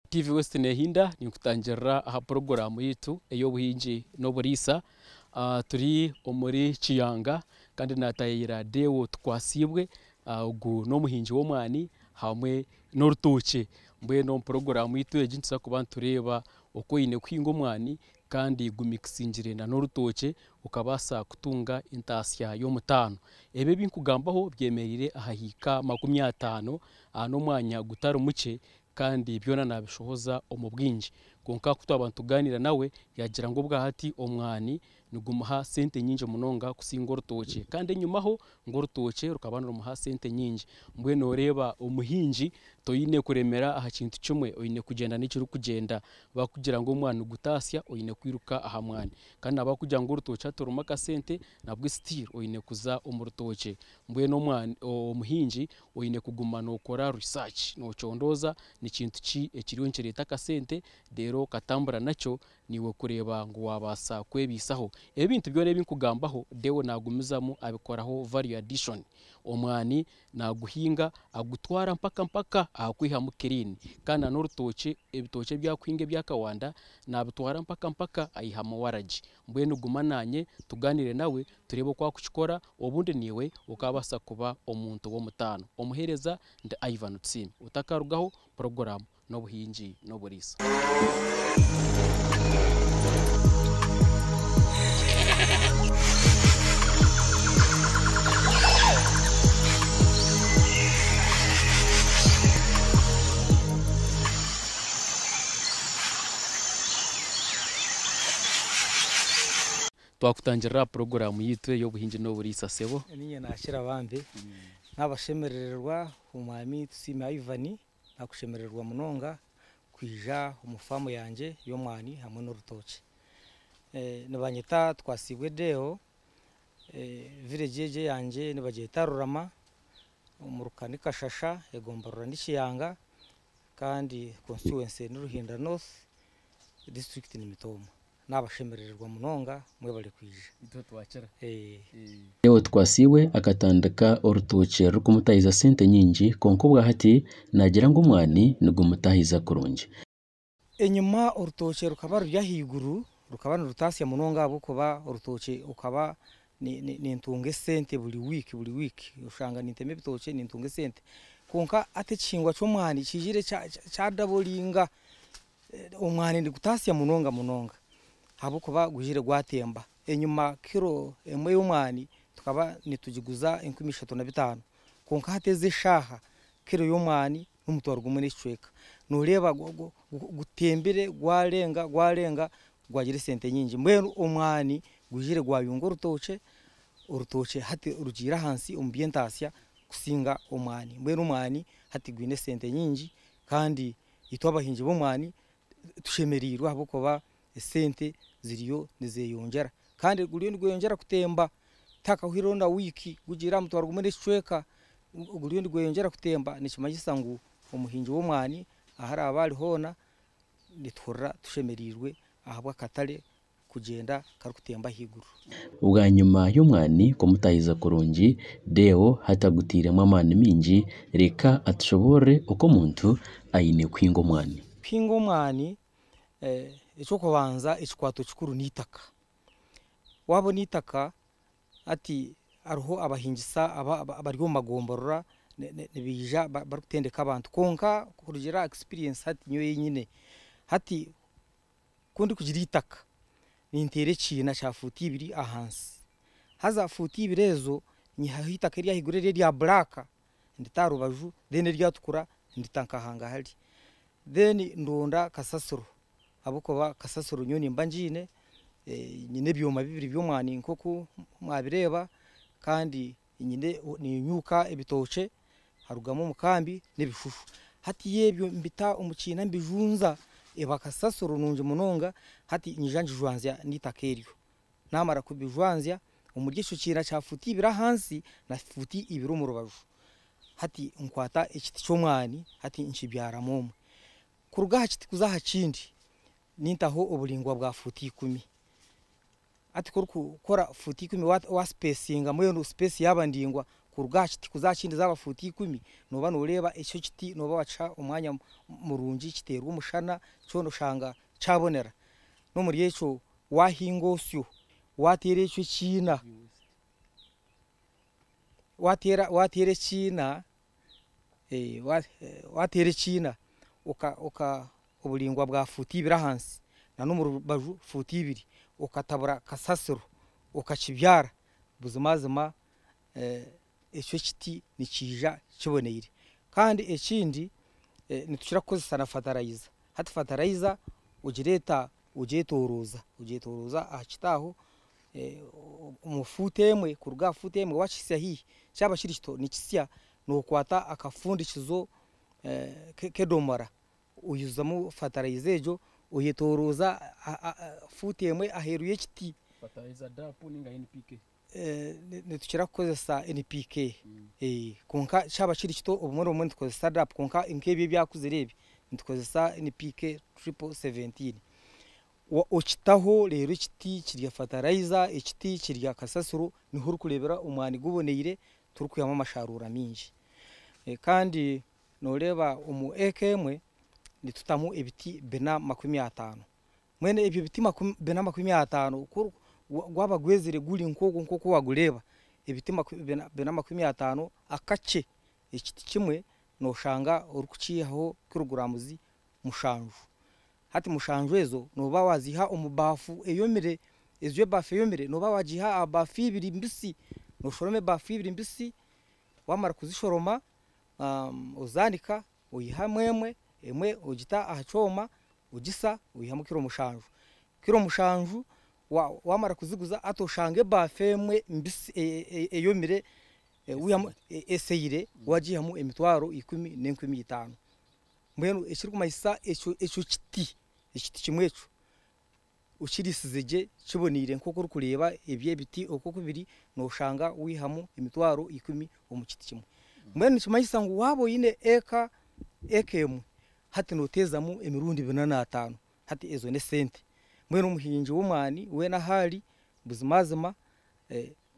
TV West nehinda ni kutangira aha program yitu eyobuhinji n'oburisa turi omuri Kiyanga kandi natayira dewo twasibwe ugu n'omuhinji w'omwani hamwe n'orutoke mbweno program yitu ejintsa kuba tureba uko ine kuhinga omwani kandi gumikisingire na n'orutoke ukabasa kutunga intasya y'omutano ebe binkugambaho byemerire ahahika 50 n'omwanya gutari muke kandi byona nabishohoza omubwinji konka kuto abantu ganira nawe yagira ngo bwahati omwani nugumuha sente nyinje munonga kusinga orutoke kandi nyumaho ngo orutoke rukabanira umuha sente nyinje mbweno reba omuhinji toyine kuremera aha kintu kimwe oyine kugenda n'ikiri kugenda bakugira ngo omwani gutasya oyine kwiruka aha mwani kandi abakugira ngo orutoke atoruma ka sente nabwo still oyine kuza omurutoke mbweno omwani omuhinji oyine kuguma nokora research no chondoza ni kintu ki ekiriyo nkireta ka sente dero katambura nacho niwe kureba ngo wabasa kwebisaho ebintu byo rebe nkugambaho dewo nagumizamo abikoraho value addition omwani naguhinga agutwara mpaka akwiha mukirini kandi n'orutoke ebitoke byakwinge byakawanda nabitwara mpaka ayiha mawaraji mbwenu gumananye tuganire nawe turebe kwa kuchikora obundi niwe ukabasa kuba omuntu w'omutano omuhereza nde Ivan Tsimi utakarugaho program n'obuhinji n'oburisa twakutangira program yitu y'obuhinji n'oburisa sebo niye nakira bambe nabashemererwa umwami Tsimi Ivan nakushemererwa munonga kwija umufamu yanje y'omwani hamwe n'orutoke nabanyita twasibwe deo village yanje nibageta Rurama umurukani Kashasha egombarura n'Kiyanga kandi constituency n'Ruhinda North district ni Mitoma nabashemererwa munonga mwe bali kwije ito twakira Dewo twasiwe akatandika orutoke rukumutahiza sente nyinji konko bwahati nagira ngo omwani nugumutahiza kurungi enyuma orutoke rukaba ryahiguru rukaba rutasya munonga abo kuba orutoke ukaba ni ntunge sente buli week ushanga niteme bitoke ni ntunge sente konka ate kingwa cy'omwani kijire cha dabolinga omwani ndi gutasya munonga habo kuba gujire gwatemba enyuma kiro emwe y'omwani tukaba nitugiguza 35 konka hateze shaha kiro y'omwani n'umutwaro gumwe n'icweka nureba gutembere gwarenga gwagire sente nyinji mbwenu omwani gujire gwayunga urutoke hati rugira hansi umbientasya kusinga omwani mbwenu omwani hati gwine sente nyinji kandi itwabahinji bomwani tushemerirwa habo kuba sente ziriyo nizeyongera kandi guriyo nigweyongera kutemba taka hironda wiki gugira mutwaro gumwe n'icweka guriyo nigweyongera kutemba nikimanyisa ngo omuhinji w'omwani ahari abali hona nitwora tushemerirwe ahabwa katale kugenda karukutemba higuru ubwa nyuma y'omwani kumutahiza kurungi Dewo hatagutiremo amani minji reka atushobore uko muntu ayine kwinga omwani icyo kubanza ikikwato kikuru nitaka wabo nitaka ati ariho abahingisa abari mu magomborora nibija bari kutendeka abantu konka kurugira experience hati nyo yenyine hati kundi kugira itaka nintere kina cha futi 2 ahansi haza futi 2 rezo nyahita kariya higurere rya black nditarubaju dene ryatukura nditanka hanga hali then ndonda kasasuro abuko kasasuro nyoni mbanjine nyine byoma bibiri by'omwani nkoko mwabireba kandi nyine ni nyuka ebitoke harugamo mukambi nebishushu hati yebyo mbita umukina mbijunza ebakasasuro nunje munonga hati nyijanje jwanzya nitakerio namara kubijwanzya umurgisho kira cha futi ibira hansi na futi ibiro mu rubaju hati nkwata ekiti cy'omwani hati nkibyara momwe kuruga hakiti kuzaha kindi nintaho obulingwa bwa futi 10 ati kora futi 10 wa spacinga moyo no space yabandingwa kuruga kiti kuzakindi zaba futi 10 noba noreba icyo kiti noba waca umwanya murungi kiterwa umushana cyo noshanga cabonera no muri yeco wahingosyo watere icyo kina watere kina watere kina uka ubulingwa bwa futi birahansi na numuru baju futi 2 ukatabura kasasiro ukakibyara buzimazima icyo kiti nikija kiboneyire kandi ekindi nitukira kozesa na fertilizer hati fertilizer ujetoroza akitaho umufutemwe kuruga futemwe wakisya hi cyaba kirishito nikisya no kwata akafundikizo kedomara uyuzamo fertilizer ejo uyetoroza futemwe aheruye kiti fertilizer dapu ninga NPK nitukira kozesa NPK konka cyaba kirishito ubumwe mu ntukozesa dapu konka inkebye byakuzirebi ntukozesa NPK 17 ukitaho rero kiti kirya fertilizer ikiti kirya kasasuro niho rukurebera umwani guboneyire turukuyama amasharura minji kandi noreba umu ekemwe nitutamu ibiti bena 50 mwene ibyo biti bena 50 gwabagwezere guri nkoko wagureba ibiti bena 50 akace ikiti kimwe noshanga urukuciyaho kiruguramuzi mushanju hati mushanju ezo noba waziha umubafu eyomire ezwe bafu eyomire noba wajiha abafu 2 mbisi noshorome bafu 2 mbisi wamara kuzishoroma uzanika uyiha mwemwe emwe ugita ahacoma ugisa uyiha kiro mushanju wamara kuziguza atoshange bafu emwe mbisi eyomire uyamo eseyire wajihamu emitwaro 10 n'enkumi mwenu ekiri kumayisa echo kiti kimwecho ukirisizeje kibonire nkoko rukureba ebye biti okoko biri noshanga wihamu emitwaro 10 omukiti kimwe mwenu kimayisa ngo wabo yine ekemu hati notezamu emirundi 85 hati ezo ne sente mwenu umuhinji w'umwani we na hali buzimazima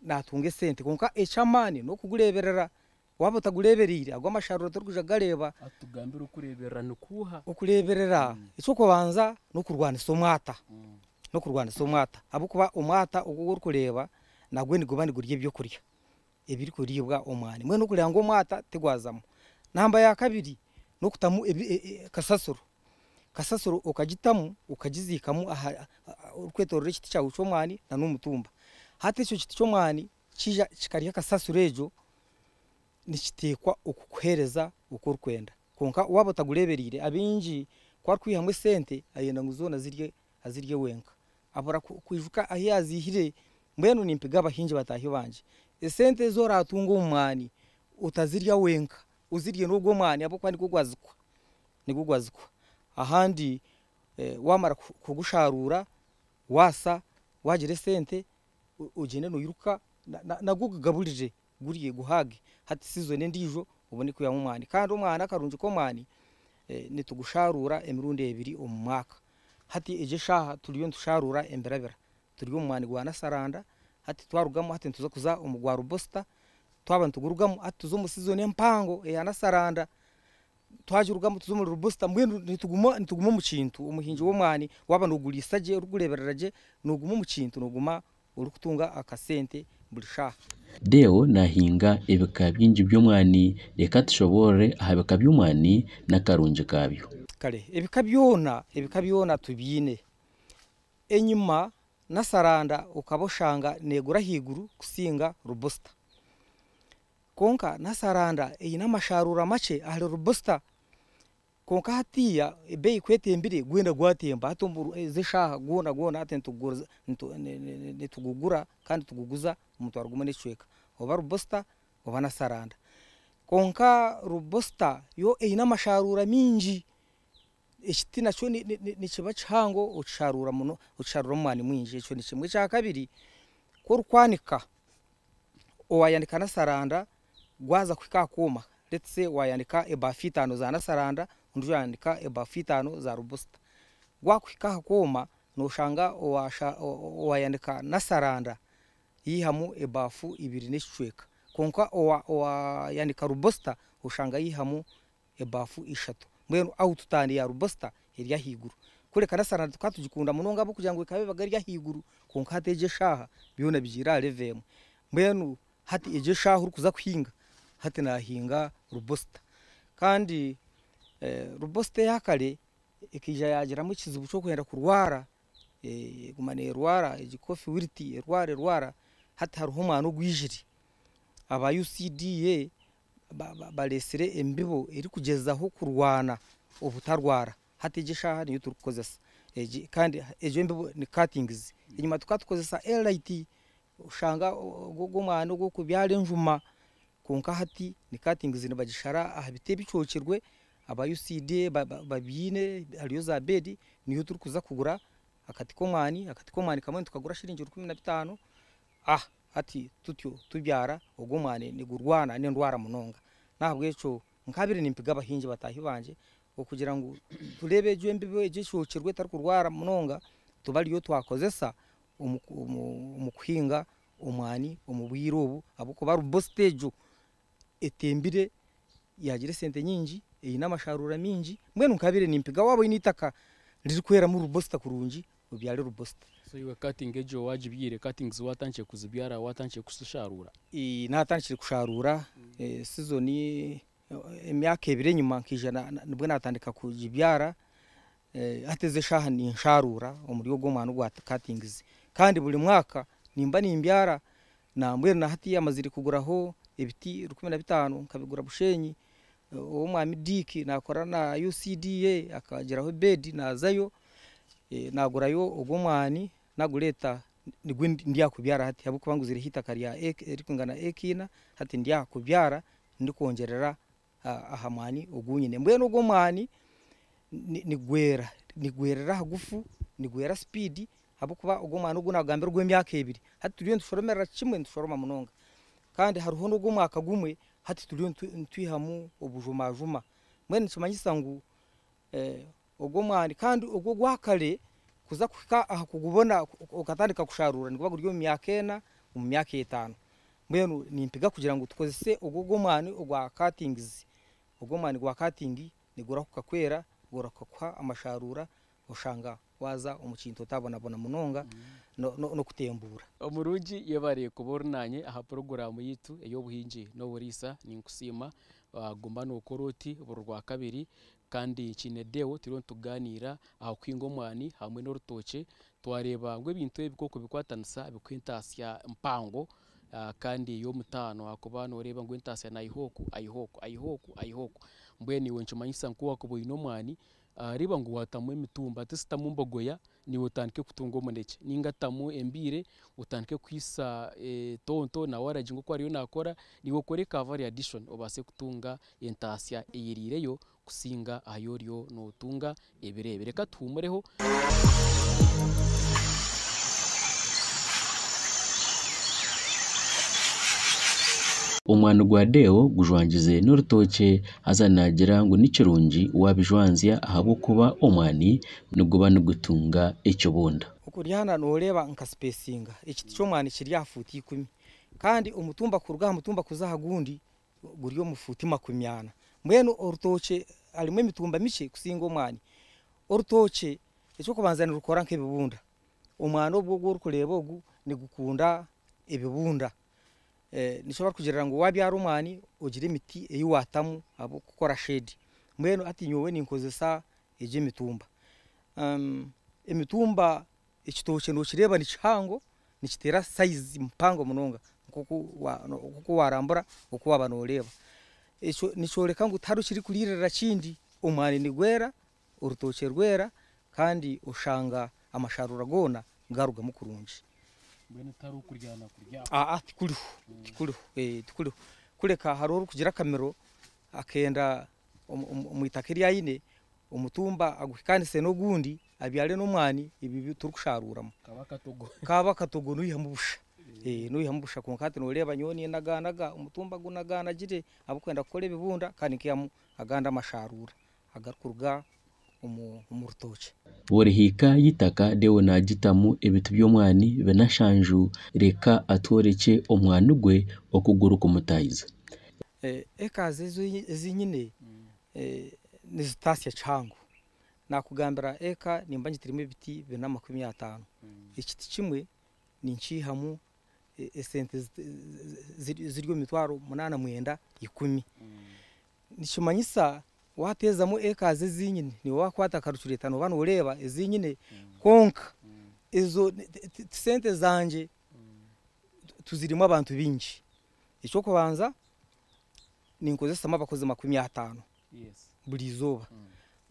natunge sente konka echamani no kugureberera wabo tagureberira agwa amasharuro turukuja gareba atugambira ukureberera nukuha ukureberera icyo kubanza no kurwana somwata no kurwana somwata abo kuba umwata ugo kureba nagwe ni gubani guriye byo kurya ebiri kuribwa umwani mwe no kurya ngo umwata tegwazamo namba ya kabiri no kutamu kasasuro ukagitamu ukagizikamu urukwetorore kiti cyawe cyo mwani na n'umutumba hati cyo kiti cyo mwani kija kikariya kasasuro ejo nikitekwa ukukuhereza uko rukwenda konka wabo tagureberire abinji kwa kwihamwe sente ayenda nguzona azirye wenka abura kwivuka ahiyazihire mbeno nimpiga abahinji batahi banje esente zora atunga umwani utazirya wenka uzirye n'ubwo mwani abo kwani kugwazikwa ahandi wamara kugusharura wasa wagire sente ugene no yiruka nagugaburije guriye guhage hati season ndijo ubone ko yamumwani kandi umwana akarunje ko mwani nitugusharura emirundi 2 umwaka hati eje shaha turiyo ntusharura emberabera turiyo umwani gwana saranda hati twarugamo hati ntuza kuza umugwaro bosta twabantu gurugamo hati tuzo mu season empango yana saranda twajurugamo tuzo mu robusta mbwenu nituguma mu kintu umuhinji wo mwani wabana ugulisaje urugurebereraje nuguma mu kintu nuguma urukutunga akasente bulisha Deo nahinga ebika byinji by'umwani reka tushobore ahabika by'umwani nakarunje kabyo kale ebika byona tubine enyuma nasaranda ukaboshanga negura higuru kusinga robusta konka nasaranda eyina masharura mache ahali robusta konka hatiya ebei kwetembire gwenda gwatemba atomburu zishaha gona atentugura nitugugura kandi tuguguza umuntu arguma necweka oba robusta oba nasaranda konka robusta yo eyina masharura minji ekitina cyo ni kiba cyango ucisharura muno ucisharura umwani mwinji cyo ni kimwe cya kabiri ko rukwanika owayanika nasaranda gwaza kwikakoma let's say wayanika ebafu 5 za nasaranda undi yanika ebafu 5 za robusta gwakwika koma noshanga owayanika nasaranda yihamu ebafu 2 n'icweka konka owa yandika robusta ushanga yihamu ebafu ishatu mbwenu au tutani ya robusta iri yahiguru kule kanasana tukatugikunda munonga bo kugira ngo ikabe bagari yahiguru konka hateje shaha byona bigira levem mbwenu hati eje shaha uri kuza kuhinga hati nahinga robusta kandi robusta yakale ikija yagira mu kizibu cyo kwenda kurwara gumane rwara igikofi wiriti rwara hati haruho mwana ugwijiri aba UCDA balesire embibo iri kugezaho kurwana ubutarwara hati gishaha niyo turukozesa kandi ejo embibo ni cuttings inyuma tukatukozesa LIT ushanga go mwana go kubyara enjuma konka hati ni cuttings ni bagishara ahabite bicokirwe aba UCDA babine ariyo za bedi niyo turukuza kugura akati ko mwani kamwe tukagura shiringi 15 hati tutyo tubyara ogomane ni gurwana n'endwara munonga nabwo eco nkabire nimpiga abahinji batahi banje okugira ngo turebe ejo embibe ejishokirwe tar kurwara munonga tubaliyo twakozesa umukuhinga omwani omubwirobu abuko baru bostejo etembire yagire sente nyingi eyina amasharura mingi mwenu nkabire nimpiga wabo initaka riri kwera mu robusta kurungi ubyale robusta so you cutting ejo wajibire cuttings watanche kuzibyara watanche kusharura natanche kusharura seasoni emyaka ebire nyuma nkijana nibwo natandika kujibyara ateze shaha ni nsharura omuriyo gomwana gwa cuttings kandi buli mwaka nimba nimbyara nambwe na hati amaziri kuguraho ebiti 15 nkabigura bushenyi umwami diki nakora na UCDA akageraho bedi nazayo nagurayo ogomwani nagureta ndigwe kubyara hati habuko banguzire hita kariya erikungana ekina hati kubyara ndikongerera ahamani ogunyine mbwene ogomwani nigwerera hagufu nigwera speed habukuba ogomwani ogunagambira gw'emyaka ebiri hati turiyo ntushoromera kimwe ntushoroma munonga kandi haruho n'ogomwaka gumwe hati turiyo ntwihamu obujumajuma mwene kimanyisa ngu ogomwani kandi ogwo gwakale kuza kuka kugubona ukatandika kusharura nikuba guriyo myaka mu myaka 5 mbwenu nimpiga kugira ngo tukozese ogomwani ogwa cuttings ogomwani gwa cutting nigura kukakwera gura kwa amasharura ushanga waza umukinto tabona munonga no kutembura omurugi yebare kubornanye aha program yitu eyobuhinji no burisa ninkusima gumba no koroti burwa kabiri kandi kinedewo tiro tuganira aho kwingomwani hamwe n'urutoke twareba ngwe bintu ebikoko bikwatanisa bikwintasya mpango kandi yo mutano akobana ureba ngwe ntasya na ayihoku mbweni wenchumanyisa nkuwa kuboyino mwani riba ngo watamwe mitumba tisitamu mbogoya ni utanke kutunga umuneke ningatamu embire utanke kwisa tonto na waraje ngo kwariyo nakora ni gukore cover addition obase kutunga entasya eyirireyo kusinga ayoriyo no tunga ebirebere katumureho umwana gwa deo gujwangize n'urutoke azanagira ngo n'ikirungi wabijwanzya ahabo kuba omwani nuguba nugutunga icyo bunda ukuryana noreba nka spacinga ikiti cyo mwani kiri yafuti 10 kandi umutumba kurga mutumba kuzahagundi guriyo mufuti 20 mwenu urutoke alimwe mitumba mice kusinga omwani urutoke icyo kubanzana rukora nk'ebibunda omwana obwo gurukureba ogu ni gukunda ebibunda nishobora kugerera ngo wabyara umwani ugire imiti eyiwatamu abo gukora shade mweno ati nyowe ninkozesa eje mitumba emitumba ikitoke no kireba ni chango nikitera size mpango munonga kuko warambura uko wabanoreba eco nicoreka ngo taru kiri kuririra kindi umwani ni gwera urutoke rwera kandi ushanga amasharura gona ngaruga mukurunji mbene taru kuryana tikuriho kureka haroro kugira kamero akenda umuitakiri yayine umutumba agukanise no gundi abyale no mwani ibi turukusharuramo kaba katogo nuyihambusha nuyihambusha konkate no reba nyoni naganaga umutumba gunagana gire abukwenda gukora ibibunda kandi kiyamu aganda amasharura agakurga omu rutookye. buri hika y'itaka Deo naagitamu ebiti by'omwani binashanju reka atworeke omwani gwe okuguruka omutahiza. Ekazi ezinyine nizitaasya kihango. Nakugambira eka nimba ngitiremu ebiti 450. Ekiti kimwe ninkiihamu esente ziri emitwaro 8 9 10. Nikimanyisa wateezamu ekazi ezinyine niwe wakwata akarucureta noba noreeba ezinyine konka ezo sente zanje tuzirimu abantu bingi. Ekyokubanza ninkozesamu abakozi 50 buri izooba.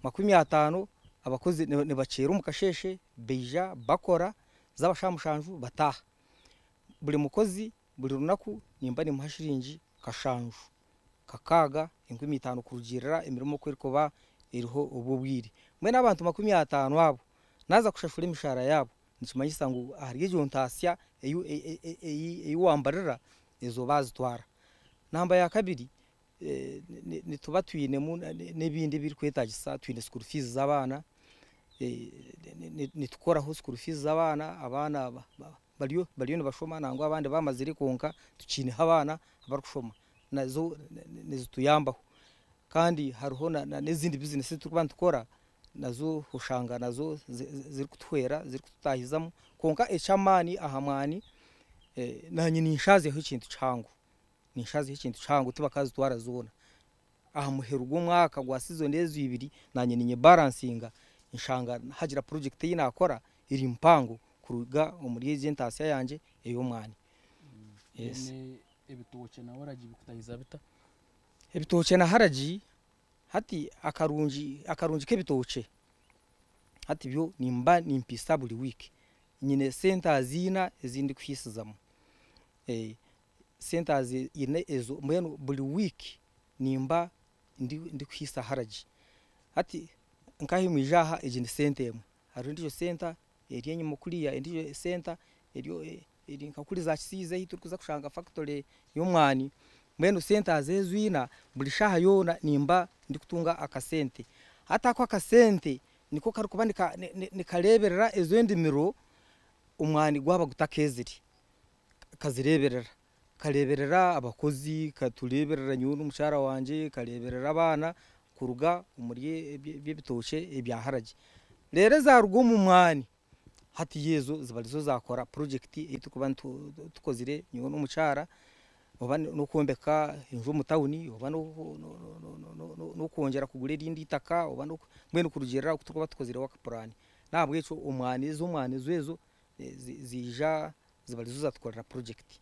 50 abakozi nibakyera omu kasheshe beija bakora z'abashamushanju bataha. Buli mukozi buli runaku nimba nimuha shiringi kashanju kakaaga 50 kurugirira emirimo kwerikoba eriho obwire. Mwene abantu 50 abo naza kushashura emishahara yabo nikimanyisa ngu ahari egyo ntaasya eyiwambarira ezo bazitwara. Namba ya kabiri nituba twinemu n'ebindi birikwetagisa, twine school fees z'abaana, nitukoraho school fees z'abaana, abaana baliyo nibashoma nangwa abandi bamazire konka tukineho abaana abarikushoma nazo nizituyambaho. Kandi hariho n'ezindi business turikuba nitukora nazo oshanga nazo zirikutuhwera zirikututahizamu konka ekyamaani aha mwani nanye ninshazeho ekintu kihango tibakazitwara zoona. Aha muheru gw'omwaka gwa season ezo 2 nanye ninye balansinga nshanga hagira project yinakora iri mpango kuruga omuri ezi entaasya yanje ey'omwani. Ebitookye na waragi bikutahiza bita? Ebitookye na haragi hati akarungi k'ebitookye hati byo nimba nimpisa buli week nyine sente azina ezindi kuhisizamu. Sente azine ezo mbwenu buli week nimba ndi kuhisa haragi. Hati nkahi mwijaha egi ni sente emwe hariho ndijo senta eri enyuma kuriya endijo senta eri nkakuri za Kisiize ahi turikuza kushanga factory y'omwani. Mbwenu sente azezwina buli shaha yoona nimba ndikutunga akasente. Hata ako akasente niko karikuba nikareberera ezo endimiro omwani gwaba gutakezire kazireberera. Kareberera abakozi, katureberera nyowe n'omukyara wanje, kareberera abaana kuruga omuri by'ebitookye ebya haragi. Rero zaruga omu mwani hati yezo zibalizo zakora project eitukuba tukozire nyowe n'omukyara oba n'okwombeka enju omu tawuni oba n'okwongera kugura erindi itaka oba mbwenu kurugirira okutukuba tukozire waka plan. Nabwo ekyo omwani ezo zija zibalizo zatukorera project.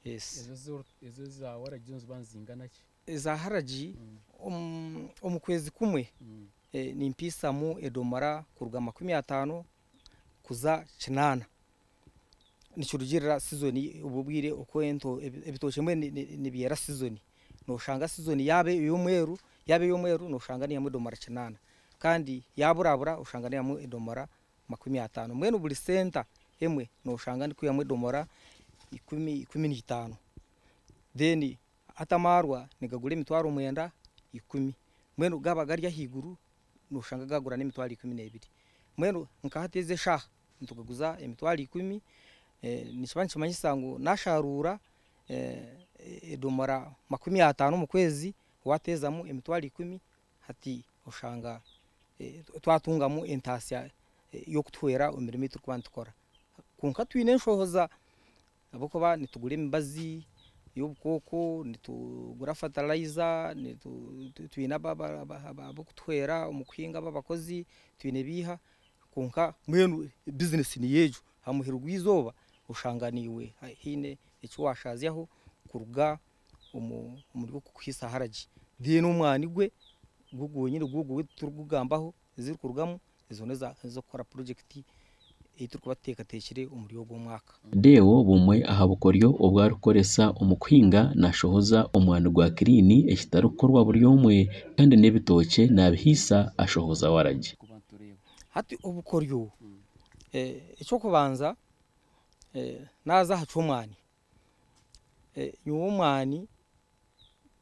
Ezo za waragi ziba zingana ki? Eza haragi omu kwezi kumwe nimpisamu edomara kuruga 50 kuza 8. Nikirugirira season obubwire okwento ebitookye mwe nibyera season. Noshanga season yabe ey'omweru noshanga niyamu edomara 8 kandi yaburabura oshanga niyamu edomara 50. Mwenu buli senta emwe noshanga ndikuyamu edomara 15. Then atamarwa nigagura emitwaro 9 10. Mwenu gaba gari ahiguru noshanga gagura n'emitwaro 12. Mwenu nkahateze shaha ntukaguza emitwaro 10. Nikiba nikimanyisa ngu nasharura edomara 50 mu kwezi watezamu emitwaro 10 hati oshanga twatungamu entaasya y'okutuhwera emirimo turikuba nitukora. Konka twine enshohoza abokuba nitugura emibazi y'obukoko, nitugura fertilizer, twine abokutuhwera omu kuhinga b'abakozi, twine biha. Konka mwenu business niyejo ha muheru gw'izooba oshanga niwe hine eki washazyaho kuruga omuri okuhisa haragi. Then omwani gwe gwonyine gwo turukugambaho ezirikurugamu ezo nizo kukora project turikuba tuteekateekire omuri ogwo mwaka. Deo bumwe aha bukoryo obwarukoresa omu kuhinga nashohoza omwani gwa kirini ekitarukukorwa buri omwe kandi n'ebitookye nabihisa ashohoza waragi. Hati obukoryo ekyokubanza naza aha ky'omwani nyowe omwani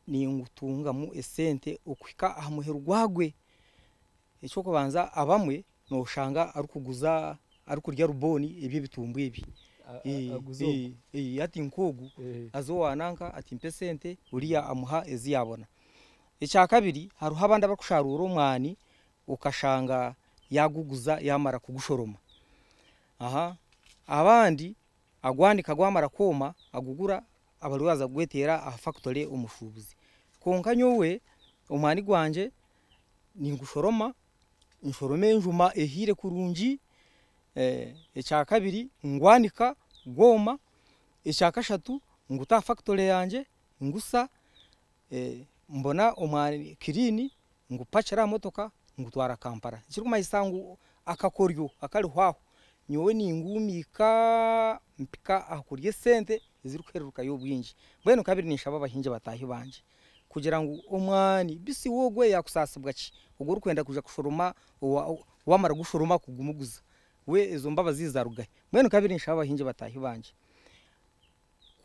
ningutungamu esente okuhika aha muheru gwagwe icyo kubanza abamwe noshanga ari kuguza ari kurya ruboni ibyo bitumbu ibi ati nkogu azo wananka ati mpesente uriya amuha ezi yabona. Icya kabiri haruho abandi abakusharura umwani ukashanga yaguguza yamara kugushoroma. Abandi agwanika gwamara koma agugura abaruwaza gwetera aha factory umushubuzi. Konka nyowe umwani gwanje ningushoroma inshorome njuma ehire kurungi. Icya kabiri ngwanika goma. Icya kashatu nguta factory yanje ngusa mbona umwani kirini ngupakira motoka ngutwara Kampala. Kiruma isangu akakoryo akali hwaho nyowe ningumika mpika akurye sente zirukheruka yo bwinji. Bweno kabiri nishaba abahinje batahi banje kugira ngo umwani bisi wogwe yakusasibwa ki ubwo rukwenda kuja kushoroma wamara gushoroma kugumuguza we izo mbaba zizarugaye. Bweno kabiri nishaba abahinje batahi banje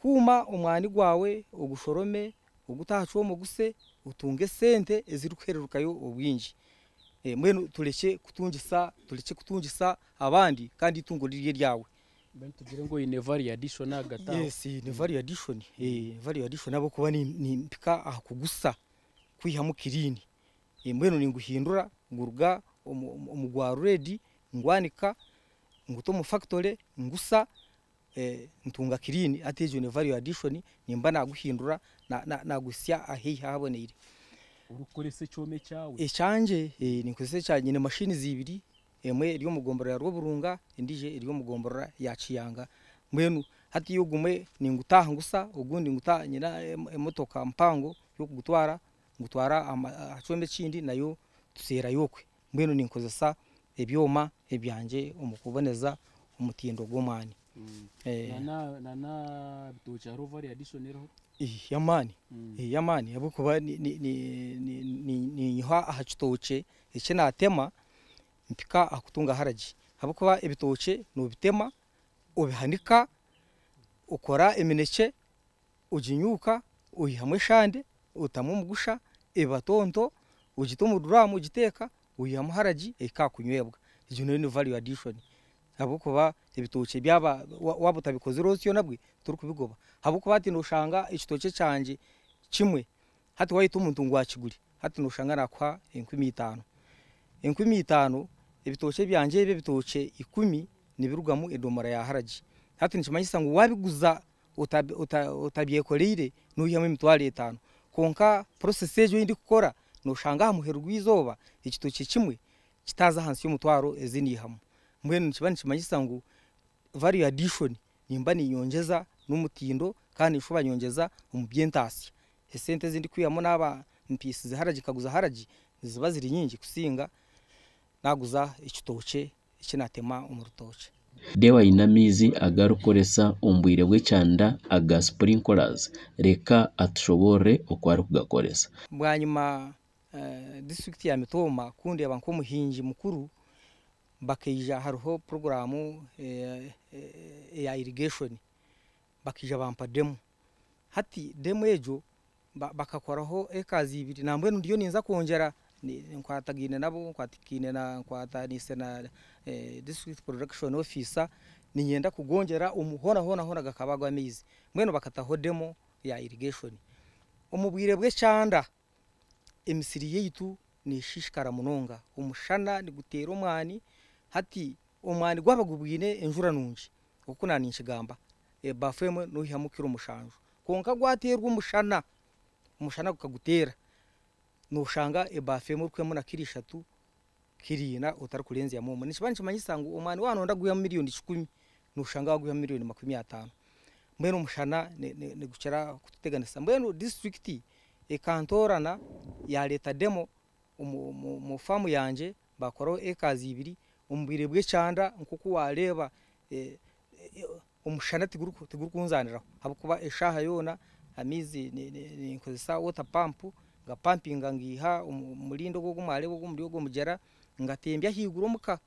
kuma umwani gwawe ugushorome ugutahacho mu guse utunge sente ezirukheruka yo ubwinji. Mwenu tuleke kutungisa abandi kandi itungo ririye ryawe. Tugire ngo ine value addition agata. Yes, ni value addition. Value addition abo kuba ni mpika akugusa kwihamu kirini. Mwenu ninguhindura nguruga umugwa ready ngwanika nguto mu factory ngusa ntunga kirini atejo ne value addition nimba naguhindura nagusya ahi habonere. Urukorese cyome cyawe icanje nikozese cyanye ne machine zibiri emwe iriyo mugombora ya Rwoburunga indije iriyo mugombora ya Chiyanga. Mwenu hati yogume ningutaha ngusa ugundi nguta nyina emotoka mpango yo gutwara achombe kindi nayo tusera yokwe. Mwenu ninkozesa ebyoma ebyanje umukuboneza umutindo gw'omwani. na bitocha rovari additional yamani yamani abo kuba ni ha ahachitoche ece natema mpika akutunga haraji abo kuba ebitoche no bitema ubihanika ukora emineke ujinyuka uyihamwe shande utamu mugusha ebatonto ugituma duramu ugiteka uyihamu haraji ekakunywebwa. Ijo ni value addition. Abo kuba ebitoche byaba wabutabikoze rosyo nabwe turi kubigoba abo kuba ati noshanga ikitoche canje kimwe hati wahita umuntu ngwakiguri hati noshanga nakwa 50 ebitoche byanje ebe bitoche 10 nibirugamu edomara ya haraji hati nikimanyisa ngo wabiguza utabyekoreire nuhiyamo imitwale 5 konka process ejo indi gukora noshanga muherugwizoba ikitoche kimwe kitaza hansi y'umutwaro ezini hamwe. Mwenu nikibani kimanyisa ngo value addition nimba ninyongeza n'umutindo kandi ishuba nyongeza umubyentasi esente zindi kwiyamo naba mpisi ziharaji kaguza haraji ziba ziri nyingi kusinga naguza ikitoche ikinatema umurutoche. Dewa inamizi agarukoresa umbwire bwe cyanda aga sprinklers reka atushobore okwari kugakoresa. Bwanyuma district ya Mitoma kundi abanko muhinji mukuru bakija haruho programu ya irrigation bakija bampa demo hati demo ejo bakakoraho ekazi ibiri nambwe ndiyo ninza kongera nkwatagine nabo nkwatikine na nkwatanise na district production officer ninyenda kugongera umuhona gakabagwa mizi mweno bakataho demo ya irrigation. Umubwire bwe cyanda emisiri yitu ni shishikara munonga umushana ni gutera umwani hati umwani gwabagubwine enjura nunji uko nani nshigamba bafemwe nuhihamukira umushanju konka gwaterwa umushana gukagutera nushanga bafemwe kwemo na kirishatu kirina utari kurenza ya momo nikibani kimanyisangu umwani wanonda guya miliyoni 10 nushanga guya miliyoni 50. Mbeno umushana ne gucera kuteganisa mbeno district ekantorana ya leta demo mu famu yanje bakoro ekazi ibiri umbwire bwe cyanda nkuko wareba umushana tigurukunzaniraho habo kuba eshaha yona amizi ni nkozesa water pump nga pumpinga ngiha umulindo go gumale go muri go mugera ngatembya higuro muka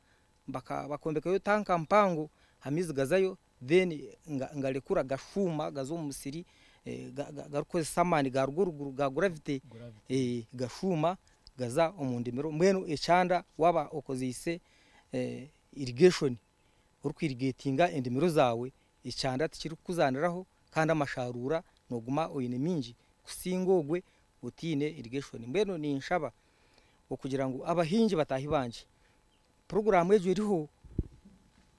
bakombeka yo tanka mpango amizi gazayo then ngarekura gashuma gazo musiri garukoze samani ga ruguru ga gravity gashuma gaza omundimiro mbwenu echanda waba okozise irrigation urkwirigatinga endimiro zawe echanda tikiri kuzaniraho kandi amasharura noguma oyine mingi kusinga ogwe utine irrigation mbwenu ni nshaba okugira ngo abahingi batahi banje program ejo iriho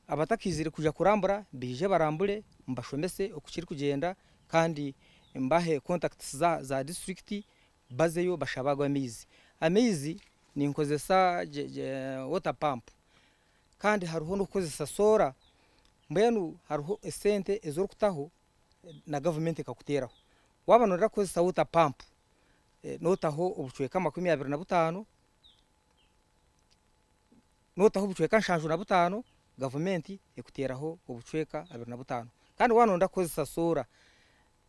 abatakizire kuja kurambura bije barambure mbashomese okukiri kugenda kandi mbahe contacts za district bazeyo bashabagwa amizi ni nkozesa water pump kandi haruho no kozesa sora mbenu haruho esente ezoro kutaho na government kakuteraho wabanora kozesa water pump notaho obuchweka 25 notaho obuchweka 55 government ekuteraho obuchweka 25 kandi wanonda kozesa sora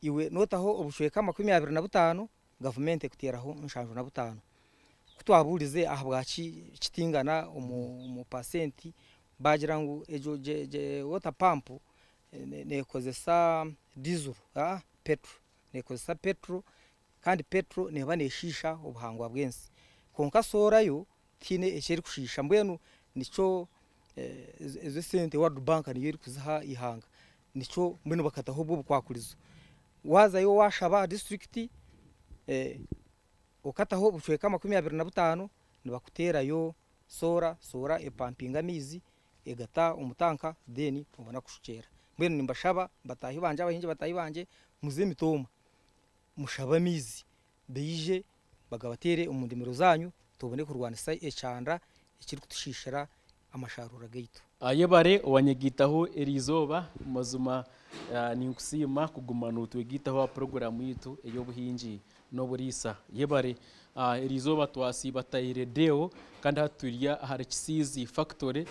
iwe notaho obuchweka 25 government ekuteraho 55 kutwaburize ahabwachi kitingana mu percent bagira ngo ejo je water pump nekozesa diesel petrol nekozesa petrol kandi petrol neba neshisha obuhangwa bwensi konka sora yo tine echeri kushisha mbwenu nico ezo sente World Bank niyo iri kuziha ihanga nico mbwenu bakataho bwo kwakurizo waza yo washaba district okataho buchweka 25 nibakutera yo sora epampinga mizi egata umutanka deni ubona kushukera mbwenu nimbashaba batahi banje abahinje batahi banje muze mitoma mushaba mizi beije bagabatere umundimiro zanyu tubone kurwanisa echanda ikiri kutushishira amasharura gaitu ayebare wanyegitaho erizoba mazuma ninkusima kugumana utwegitaho program yitu eyobuhinji no burisa yebare erizoba twasiba tayire deo kandi haturiya hari Kisizi factory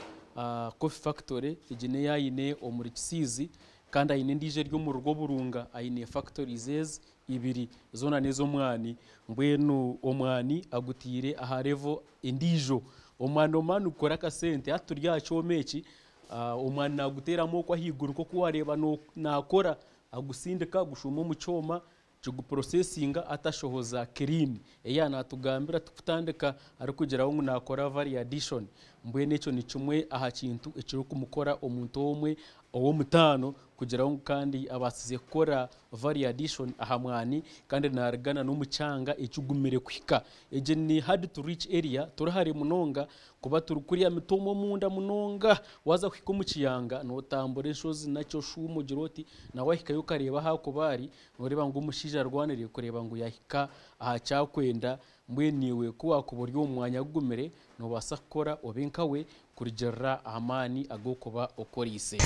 coffee factory igine yayine omuri Kisizi kandi ayine ndije ryo mu rugo burunga ayine factories ibiri zona nezo mwani mbwenu omwani agutire aharevo indijo omwana ukora kasente haturya cyomeki omwana naguteramo kwa higuru ko kuwareba no nakora agusindika gushuma mu cyoma cyo guprocessinga atashohoza clean eyana tugambira tukutandika ari kugeraho ngo nakora variation mbwene icyo ni kimwe aha kintu ekiro kumukora omuntu omwe owo mutano kugeraho kandi abasize kora variation aha mwani kandi narigana no mucanga ekigumire kwika eje ni hard to reach area turahari munonga kuba turukuriya mitomo munda munonga waza kwika mu kiyanga no tambore shozi nacyo shumo giroti na wahikayo kareba hako bari noreba ngo umushija rwaniriye kureba ngo yahika aha cyakwenda mbweniwe kuwa kuburyo umwanya gugumire no basakora obenkawe kurigera amani agokoba okorise